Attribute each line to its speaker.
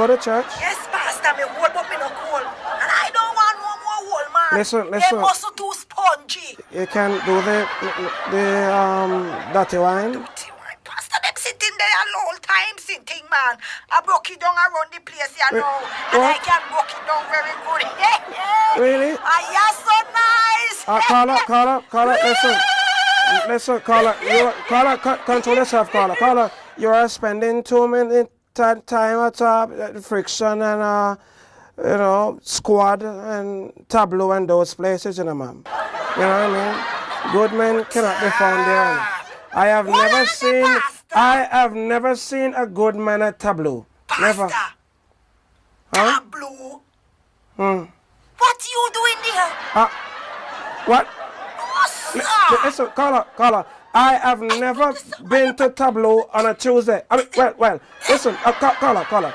Speaker 1: go to church?
Speaker 2: Yes, Pastor, me hold but me no cold. And I don't want no more hold, man.
Speaker 1: Listen.
Speaker 2: They muscle too spongy.
Speaker 1: You can do the dirty wine.
Speaker 2: Dirty wine. Pastor, them sitting there a long time sitting, man. I broke it down around the place, you know. And
Speaker 1: what?
Speaker 2: I can broke it down very good.
Speaker 1: Really?
Speaker 2: Ah, you're so nice.
Speaker 1: Carla, listen, Carla, control yourself, Carla, you are spending too many time at friction and, squad and tableau and those places, you know, ma'am. You know what I mean? Good men cannot be found there. I have never seen a good man at tableau.
Speaker 2: Pastor,
Speaker 1: Never. Huh?
Speaker 2: tableau?
Speaker 3: What you doing there?
Speaker 1: What?
Speaker 2: Oh,
Speaker 1: Listen, Carla, I have never been to tableau on a Tuesday. I mean, well, listen, Carla,